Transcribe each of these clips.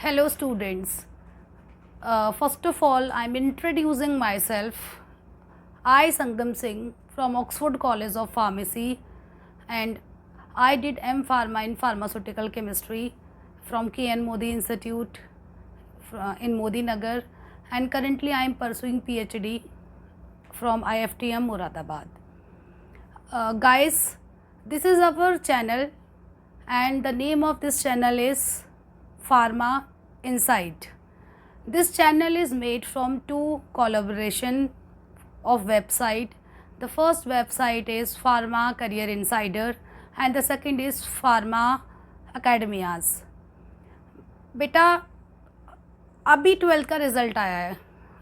Hello students. First of all, I'm introducing myself. I Sangam Singh from Oxford College of Pharmacy, and I did M Pharma in Pharmaceutical Chemistry from KN Modi Institute in Modi Nagar, and currently I am pursuing PhD from IFTM Moradabad. Guys, this is our channel and the name of this channel is Pharma Insight. This channel is made from two collaboration of website. The first website is Pharma Career Insider and the second is Pharma Academias. बेटा अभी 12th का result आया है,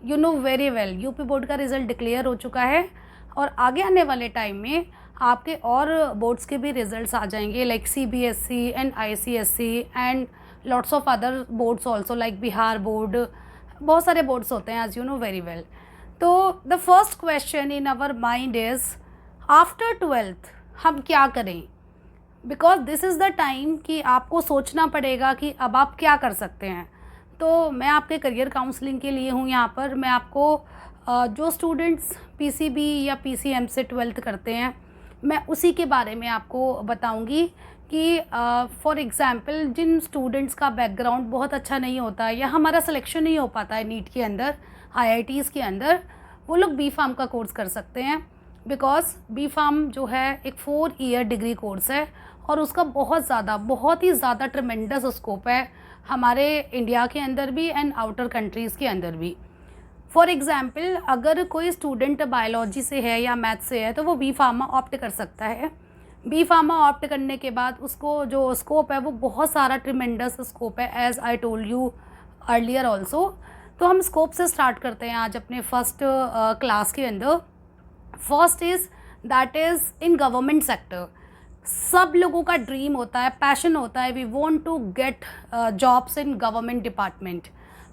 you know very well, UP board का result declare हो चुका है और आगे आने वाले टाइम में आपके और बोर्ड्स के भी रिज़ल्ट्स आ जाएंगे like CBSE and ICSE and lots of other boards also like Bihar board, बहुत सारे बोर्ड्स होते हैं as you know very well. तो the first question in our mind is after 12th हम क्या करें, because this is the time कि आपको सोचना पड़ेगा कि अब आप क्या कर सकते हैं. तो मैं आपके करियर काउंसलिंग के लिए हूँ यहाँ पर. मैं आपको जो स्टूडेंट्स PCB या PCM से 12th करते हैं मैं उसी के बारे में आपको बताऊँगी कि फॉर एग्ज़ाम्पल जिन स्टूडेंट्स का बैकग्राउंड बहुत अच्छा नहीं होता या हमारा सिलेक्शन नहीं हो पाता है नीट के अंदर, IITs के अंदर, वो लोग B Pharm का कोर्स कर सकते हैं. बिकॉज B Pharm जो है एक 4 ईयर डिग्री कोर्स है और उसका बहुत ही ज़्यादा ट्रेमेंडस स्कोप है हमारे इंडिया के अंदर भी एंड आउटर कंट्रीज़ के अंदर भी. फॉर एग्ज़ाम्पल अगर कोई स्टूडेंट बायोलॉजी से है या मैथ से है तो वो B Pharma ऑप्ट कर सकता है. B Pharma ऑप्ट करने के बाद उसको जो स्कोप है वो बहुत सारा ट्रिमेंडस स्कोप है as I told you earlier also. तो हम स्कोप से स्टार्ट करते हैं आज अपने फर्स्ट क्लास के अंदर. First is that is in government sector. सब लोगों का ड्रीम होता है, पैशन होता है, we want to get jobs in government department.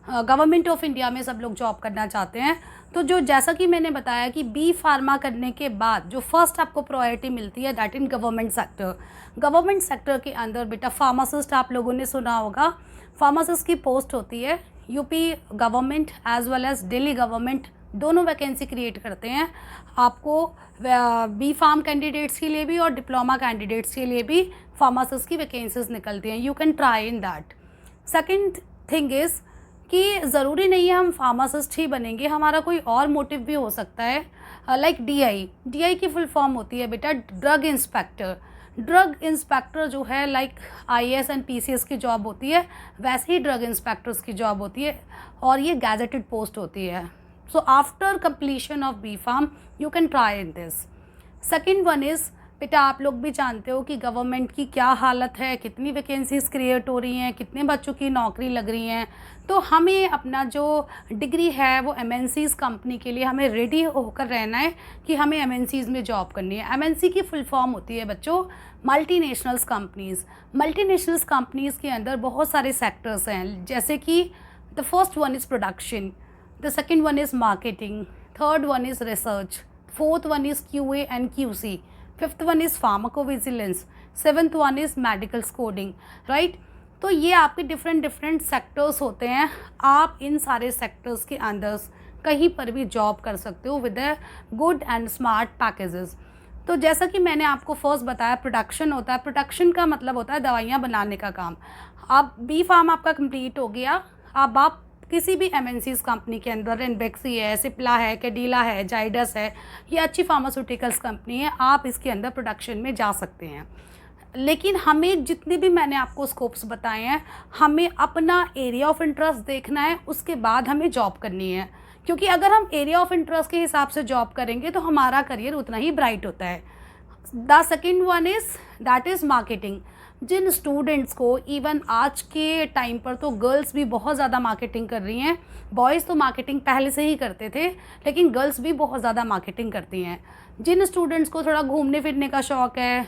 Government of India में सब लोग जॉब करना चाहते हैं. तो जो जैसा कि मैंने बताया कि B Pharma करने के बाद जो फर्स्ट आपको प्रायोरिटी मिलती है that in government sector. Government sector के अंदर बेटा फार्मासिस्ट आप लोगों ने सुना होगा. फार्मासिस्ट की पोस्ट होती है. UP government as well as Delhi government दोनों वैकेंसी क्रिएट करते हैं आपको B Pharm कैंडिडेट्स के लिए भी और डिप्लोमा कैंडिडेट्स के लिए भी फार्मासिस्ट की वैकेंसीज निकलती हैं. You can try in that. Second thing is कि ज़रूरी नहीं है हम फार्मासिस्ट ही बनेंगे, हमारा कोई और मोटिव भी हो सकता है. लाइक DI की फुल फॉर्म होती है बेटा ड्रग इंस्पेक्टर. ड्रग इंस्पेक्टर जो है लाइक IAS एंड PCS की जॉब होती है वैसे ही ड्रग इंस्पेक्टर्स की जॉब होती है और ये गैजेटेड पोस्ट होती है. So after completion of B Pharm you can try in this. Second one is बेटा आप लोग भी जानते हो कि गवर्नमेंट की क्या हालत है, कितनी वैकेंसीज क्रिएट हो रही हैं, कितने बच्चों की नौकरी लग रही हैं. तो हमें अपना जो डिग्री है वो MNCs कंपनी के लिए हमें रेडी होकर रहना है कि हमें MNCs में जॉब करनी है. MNC की फुल फॉर्म होती है बच्चों मल्टीनेशनल्स कंपनीज़. मल्टीनेशनल्स कंपनीज़ के अंदर बहुत सारे सेक्टर्स हैं जैसे कि the first one is production, the second one is marketing, third one is research, fourth one is QA and QC, fifth one is pharmacovigilance, seventh one is medical coding. Right. तो ये आपके different sectors होते हैं. आप इन सारे sectors के अंदर कहीं पर भी जॉब कर सकते हो with a good and smart packages. तो जैसा कि मैंने आपको फर्स्ट बताया प्रोडक्शन होता है. प्रोडक्शन का मतलब होता है दवाइयाँ बनाने का काम. अब B Pharm आपका कंप्लीट हो गया. अब आप किसी भी MNCs कंपनी के अंदर इनबेक्सी है, सिप्ला है, कैडिला है, जाइडस है, ये अच्छी फार्मास्यूटिकल्स कंपनी है, आप इसके अंदर प्रोडक्शन में जा सकते हैं. लेकिन हमें जितने भी मैंने आपको स्कोप्स बताए हैं हमें अपना एरिया ऑफ इंटरेस्ट देखना है, उसके बाद हमें जॉब करनी है. क्योंकि अगर हम एरिया ऑफ इंटरेस्ट के हिसाब से जॉब करेंगे तो हमारा करियर उतना ही ब्राइट होता है. The second one is that is marketing. जिन स्टूडेंट्स को इवन आज के टाइम पर तो गर्ल्स भी बहुत ज़्यादा मार्केटिंग कर रही हैं. बॉयज़ तो मार्केटिंग पहले से ही करते थे लेकिन गर्ल्स भी बहुत ज़्यादा मार्केटिंग करती हैं. जिन स्टूडेंट्स को थोड़ा घूमने फिरने का शौक़ है,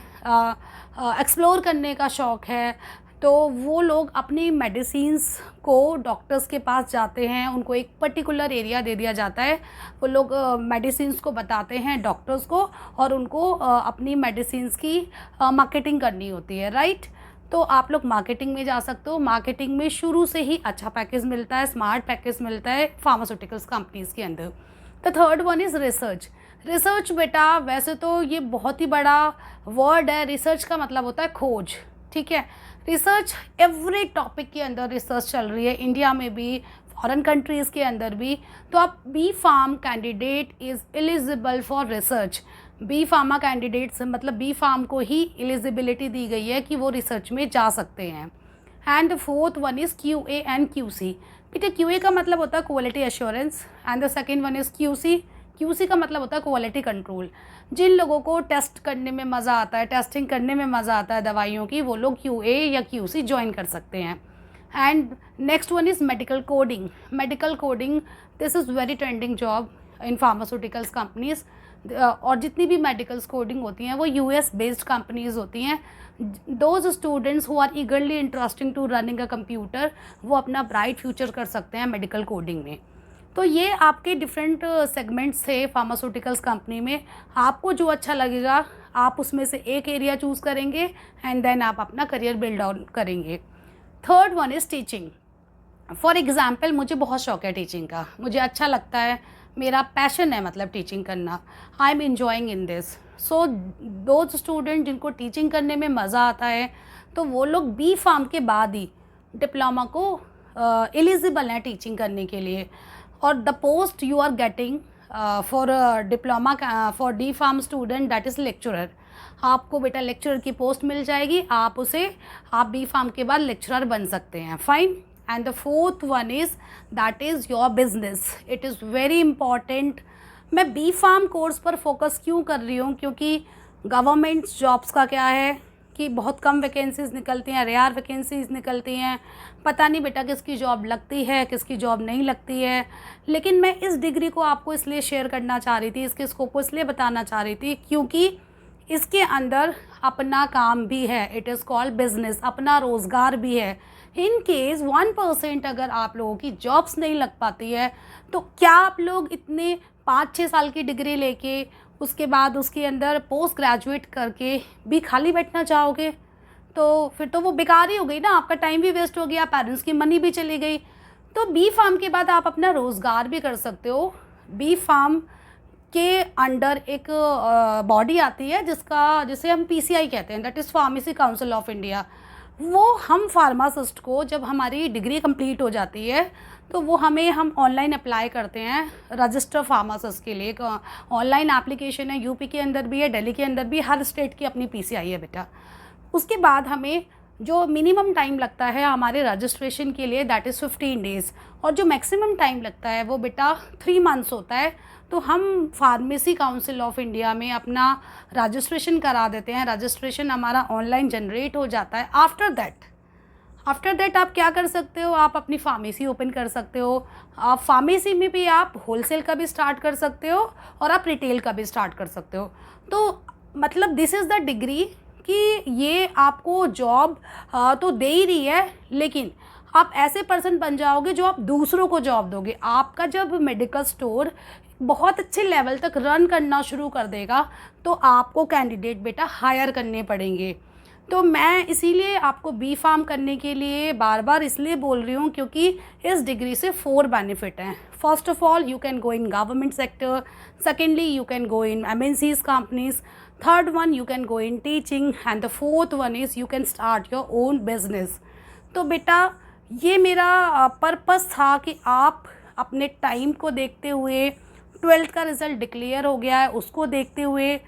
एक्सप्लोर करने का शौक़ है, तो वो लोग अपनी मेडिसिन्स को डॉक्टर्स के पास जाते हैं. उनको एक पर्टिकुलर एरिया दे दिया जाता है, वो लोग मेडिसिन्स को बताते हैं डॉक्टर्स को और उनको अपनी मेडिसिन्स की मार्केटिंग करनी होती है. राइट. तो आप लोग मार्केटिंग में जा सकते हो। मार्केटिंग में शुरू से ही अच्छा पैकेज मिलता है, स्मार्ट पैकेज मिलता है फार्मास्यूटिकल्स कंपनीज़ के अंदर। The third one is research. Research बेटा वैसे तो ये बहुत ही बड़ा वर्ड है। रिसर्च का मतलब होता है खोज, ठीक है। रिसर्च एवरी टॉपिक के अंदर रिसर्च चल रही है, इंडिया में भी, फॉरेन कंट्रीज़ के अंदर भी। तो आप B pharm candidate is eligible for research. B pharma candidates मतलब बी फार्म को ही एलिजिबिलिटी दी गई है कि वो रिसर्च में जा सकते हैं। And the fourth one is QA and QC। बेटा QA का मतलब होता है quality assurance and the second one is QC। QC का मतलब होता है क्वालिटी कंट्रोल। जिन लोगों को टेस्ट करने में मज़ा आता है, टेस्टिंग करने में मज़ा आता है दवाइयों की, वो लोग QA या QC ज्वाइन कर सकते हैं। And next one is medical coding. Medical coding this is very trending job in pharmaceuticals companies. और जितनी भी मेडिकल्स कोडिंग होती हैं वो US बेस्ड कंपनीज़ होती हैं। Those students who are eagerly interesting to running a computer, वो अपना ब्राइट फ्यूचर कर सकते हैं मेडिकल कोडिंग में। तो ये आपके डिफरेंट सेगमेंट्स थे फार्मास्यूटिकल्स कंपनी में। आपको जो अच्छा लगेगा आप उसमें से एक एरिया चूज़ करेंगे एंड देन आप अपना करियर बिल्ड आउट करेंगे। Third one is teaching. For example मुझे बहुत शौक है टीचिंग का, मुझे अच्छा लगता है, मेरा पैशन है मतलब टीचिंग करना। I am enjoying in this. So those student जिनको टीचिंग करने में मज़ा आता है तो वो लोग बी फार्म के बाद ही डिप्लोमा को एलिजिबल हैं टीचिंग करने के लिए। और the post you are getting for diploma for D pharm student that is lecturer. आपको बेटा लेक्चरर की पोस्ट मिल जाएगी, आप बी फार्म के बाद लेक्चरर बन सकते हैं। Fine. And the fourth one is that is your business. It is very important. मैं बी फार्म कोर्स पर फोकस क्यों कर रही हूँ, क्योंकि गवर्नमेंट जॉब्स का क्या है कि बहुत कम वैकेंसीज़ निकलती हैं, रेयर वैकेंसीज़ निकलती हैं। पता नहीं बेटा किसकी जॉब लगती है, किसकी जॉब नहीं लगती है। लेकिन मैं इस डिग्री को आपको इसलिए शेयर करना चाह रही थी, इसके स्कोप को इसलिए बताना चाह रही थी क्योंकि इसके अंदर अपना काम भी है। इट इज़ कॉल्ड बिजनेस, अपना रोज़गार भी है। इन केस 1% अगर आप लोगों की जॉब्स नहीं लग पाती है तो क्या आप लोग इतने 5-6 साल की डिग्री लेके उसके बाद उसके अंदर पोस्ट ग्रेजुएट करके भी खाली बैठना चाहोगे? तो फिर तो वो बेकार ही हो गई ना, आपका टाइम भी वेस्ट हो गया, पेरेंट्स की मनी भी चली गई। तो बी फार्म के बाद आप अपना रोज़गार भी कर सकते हो। बी फार्म के अंडर एक बॉडी आती है जिसे हम PCI कहते हैं, that is pharmacy council of India. वो हम फार्मासिस्ट को जब हमारी डिग्री कंप्लीट हो जाती है तो वो हम ऑनलाइन अप्लाई करते हैं रजिस्टर फार्मासिस्ट के लिए। ऑनलाइन एप्लीकेशन है, यूपी के अंदर भी है, दिल्ली के अंदर भी, हर स्टेट की अपनी PCI है बेटा। उसके बाद हमें जो मिनिमम टाइम लगता है हमारे रजिस्ट्रेशन के लिए दैट इज़ 15 डेज़, और जो मैक्सिमम टाइम लगता है वो बेटा 3 मंथ्स होता है। तो हम फार्मेसी काउंसिल ऑफ इंडिया में अपना रजिस्ट्रेशन करा देते हैं। रजिस्ट्रेशन हमारा ऑनलाइन जनरेट हो जाता है। आफ्टर दैट आप क्या कर सकते हो, आप अपनी फार्मेसी ओपन कर सकते हो। आप फार्मेसी में भी आप होलसेल का भी स्टार्ट कर सकते हो और आप रिटेल का भी स्टार्ट कर सकते हो। तो मतलब दिस इज़ द डिग्री कि ये आपको जॉब तो दे ही रही है, लेकिन आप ऐसे पर्सन बन जाओगे जो आप दूसरों को जॉब दोगे। आपका जब मेडिकल स्टोर बहुत अच्छे लेवल तक रन करना शुरू कर देगा तो आपको कैंडिडेट बेटा हायर करने पड़ेंगे। तो मैं इसीलिए आपको बी फार्म करने के लिए बार बार इसलिए बोल रही हूँ क्योंकि इस डिग्री से 4 बेनिफिट हैं। First of all you can go in government sector, secondly you can go in MNCs companies, third one you can go in teaching and the fourth one is you can start your own business. तो बेटा ये मेरा purpose था कि आप अपने time को देखते हुए, 12th का रिज़ल्ट डिक्लेयर हो गया है उसको देखते हुए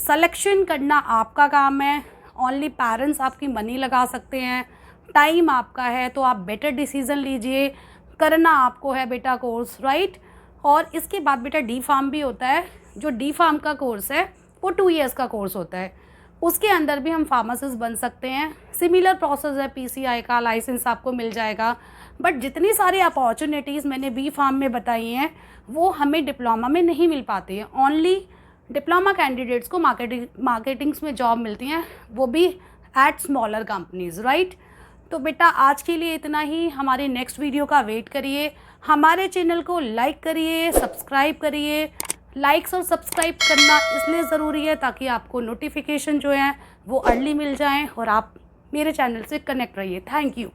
सिलेक्शन करना आपका काम है। ओनली पेरेंट्स आपकी मनी लगा सकते हैं, टाइम आपका है, तो आप बेटर डिसीज़न लीजिए। करना आपको है बेटा कोर्स, राइट। और इसके बाद बेटा डी फार्म भी होता है। जो डी फार्म का कोर्स है वो 2 years का कोर्स होता है। उसके अंदर भी हम फार्मासिस्ट बन सकते हैं। सिमिलर प्रोसेस है, PCI का लाइसेंस आपको मिल जाएगा। बट जितनी सारी अपॉर्चुनिटीज़ मैंने बी फार्म में बताई हैं वो हमें डिप्लोमा में नहीं मिल पाती है। ओनली डिप्लोमा कैंडिडेट्स को मार्केटिंग्स में जॉब मिलती हैं, वो भी एट स्मॉलर कंपनीज़, राइट। तो बेटा आज के लिए इतना ही। हमारे नेक्स्ट वीडियो का वेट करिए। हमारे चैनल को लाइक करिए, सब्सक्राइब करिए। लाइक्स और सब्सक्राइब करना इसलिए ज़रूरी है ताकि आपको नोटिफिकेशन जो है वो अर्ली मिल जाएं और आप मेरे चैनल से कनेक्ट रहिए। Thank you.